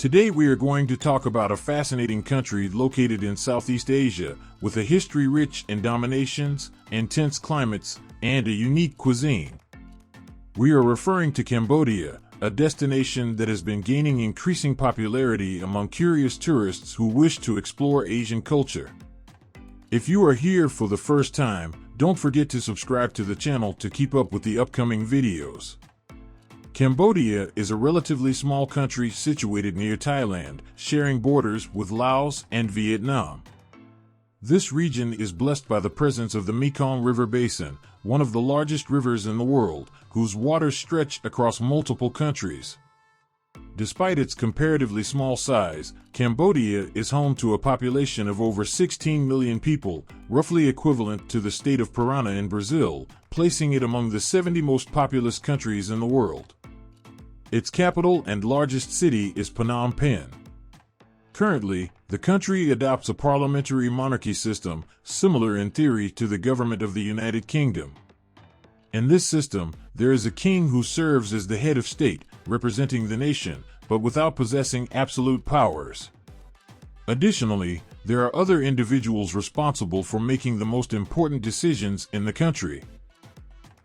Today we are going to talk about a fascinating country located in Southeast Asia, with a history rich in dominations, intense climates, and a unique cuisine. We are referring to Cambodia, a destination that has been gaining increasing popularity among curious tourists who wish to explore Asian culture. If you are here for the first time, don't forget to subscribe to the channel to keep up with the upcoming videos. Cambodia is a relatively small country situated near Thailand, sharing borders with Laos and Vietnam. This region is blessed by the presence of the Mekong River Basin, one of the largest rivers in the world, whose waters stretch across multiple countries. Despite its comparatively small size, Cambodia is home to a population of over 16 million people, roughly equivalent to the state of Parana in Brazil, placing it among the 70 most populous countries in the world. Its capital and largest city is Phnom Penh. Currently, the country adopts a parliamentary monarchy system, similar in theory to the government of the United Kingdom. In this system, there is a king who serves as the head of state, representing the nation, but without possessing absolute powers. Additionally, there are other individuals responsible for making the most important decisions in the country.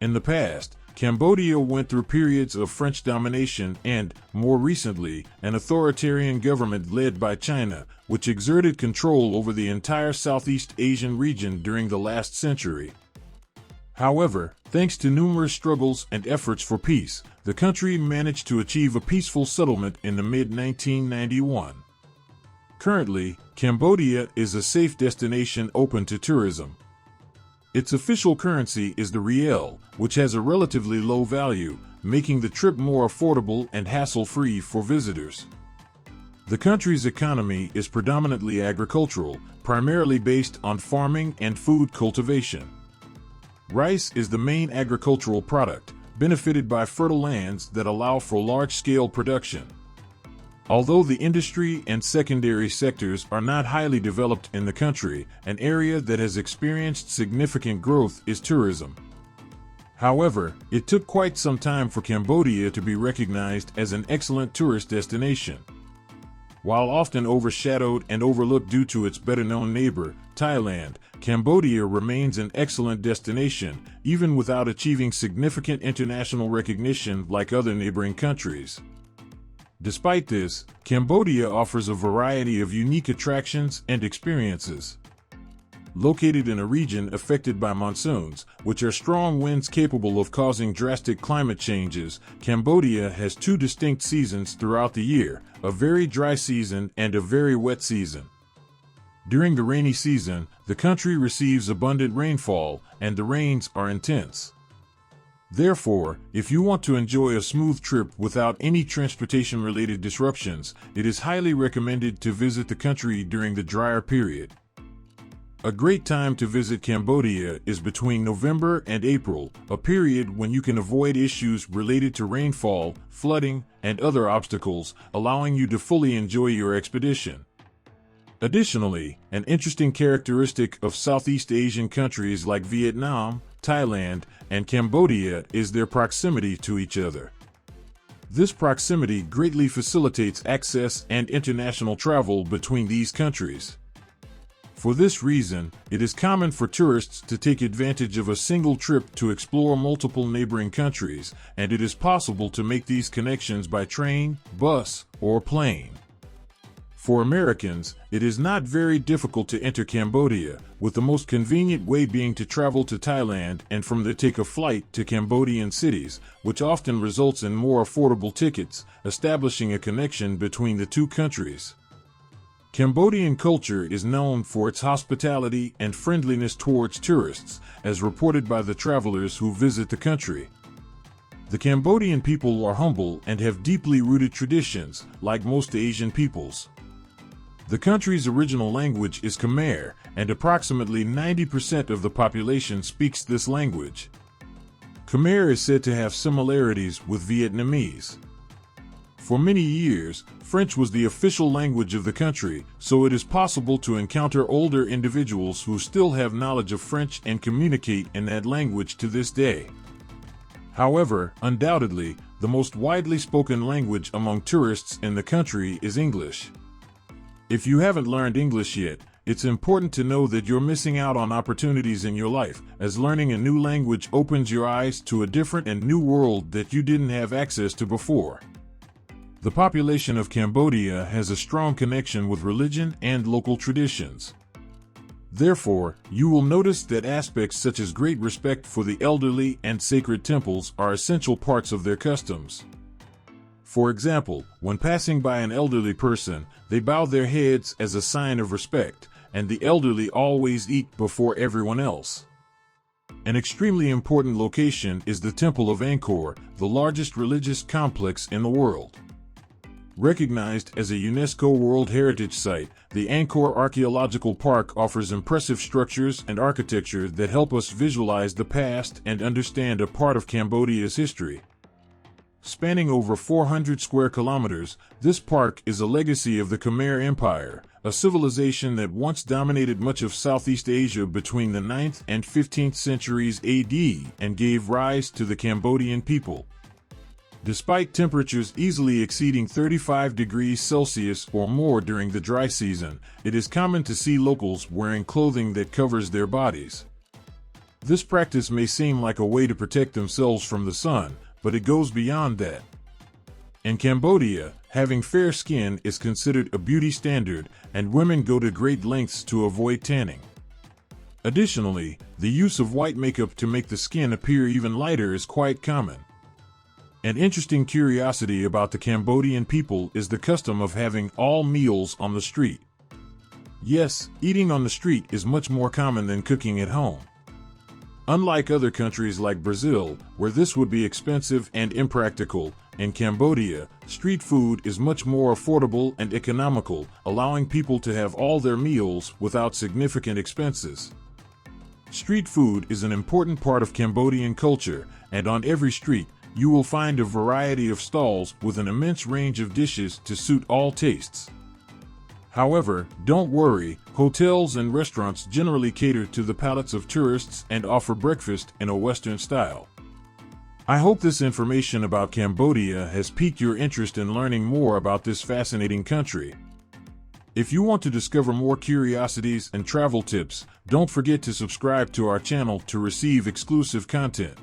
In the past, Cambodia went through periods of French domination and, more recently, an authoritarian government led by China, which exerted control over the entire Southeast Asian region during the last century. However, thanks to numerous struggles and efforts for peace, the country managed to achieve a peaceful settlement in the mid-1991. Currently, Cambodia is a safe destination open to tourism. Its official currency is the riel, which has a relatively low value, making the trip more affordable and hassle-free for visitors. The country's economy is predominantly agricultural, primarily based on farming and food cultivation. Rice is the main agricultural product, benefited by fertile lands that allow for large-scale production. Although the industry and secondary sectors are not highly developed in the country, an area that has experienced significant growth is tourism. However, it took quite some time for Cambodia to be recognized as an excellent tourist destination. While often overshadowed and overlooked due to its better-known neighbor, Thailand, Cambodia remains an excellent destination, even without achieving significant international recognition like other neighboring countries. Despite this, Cambodia offers a variety of unique attractions and experiences. Located in a region affected by monsoons, which are strong winds capable of causing drastic climate changes, Cambodia has two distinct seasons throughout the year, a very dry season and a very wet season. During the rainy season, the country receives abundant rainfall, and the rains are intense. Therefore, if you want to enjoy a smooth trip without any transportation-related disruptions, it is highly recommended to visit the country during the drier period. A great time to visit Cambodia is between November and April, a period when you can avoid issues related to rainfall, flooding, and other obstacles, allowing you to fully enjoy your expedition. Additionally, an interesting characteristic of Southeast Asian countries like Vietnam, Thailand, and Cambodia is their proximity to each other. This proximity greatly facilitates access and international travel between these countries. For this reason, it is common for tourists to take advantage of a single trip to explore multiple neighboring countries, and it is possible to make these connections by train, bus, or plane. For Americans, it is not very difficult to enter Cambodia, with the most convenient way being to travel to Thailand and from there take a flight to Cambodian cities, which often results in more affordable tickets, establishing a connection between the two countries. Cambodian culture is known for its hospitality and friendliness towards tourists, as reported by the travelers who visit the country. The Cambodian people are humble and have deeply rooted traditions, like most Asian peoples. The country's original language is Khmer, and approximately 90% of the population speaks this language. Khmer is said to have similarities with Vietnamese. For many years, French was the official language of the country, so it is possible to encounter older individuals who still have knowledge of French and communicate in that language to this day. However, undoubtedly, the most widely spoken language among tourists in the country is English. If you haven't learned English yet, it's important to know that you're missing out on opportunities in your life, as learning a new language opens your eyes to a different and new world that you didn't have access to before. The population of Cambodia has a strong connection with religion and local traditions. Therefore, you will notice that aspects such as great respect for the elderly and sacred temples are essential parts of their customs. For example, when passing by an elderly person, they bow their heads as a sign of respect, and the elderly always eat before everyone else. An extremely important location is the Temple of Angkor, the largest religious complex in the world. Recognized as a UNESCO World Heritage Site, the Angkor Archaeological Park offers impressive structures and architecture that help us visualize the past and understand a part of Cambodia's history. Spanning over 400 square kilometers, this park is a legacy of the Khmer Empire, a civilization that once dominated much of Southeast Asia between the 9th and 15th centuries AD and gave rise to the Cambodian people. Despite temperatures easily exceeding 35 degrees Celsius or more during the dry season, it is common to see locals wearing clothing that covers their bodies. This practice may seem like a way to protect themselves from the sun, but it goes beyond that. In Cambodia, having fair skin is considered a beauty standard, and women go to great lengths to avoid tanning. Additionally, the use of white makeup to make the skin appear even lighter is quite common. An interesting curiosity about the Cambodian people is the custom of having all meals on the street. Yes, eating on the street is much more common than cooking at home. Unlike other countries like Brazil, where this would be expensive and impractical, in Cambodia, street food is much more affordable and economical, allowing people to have all their meals without significant expenses. Street food is an important part of Cambodian culture, and on every street, you will find a variety of stalls with an immense range of dishes to suit all tastes. However, don't worry, hotels and restaurants generally cater to the palates of tourists and offer breakfast in a Western style. I hope this information about Cambodia has piqued your interest in learning more about this fascinating country. If you want to discover more curiosities and travel tips, don't forget to subscribe to our channel to receive exclusive content.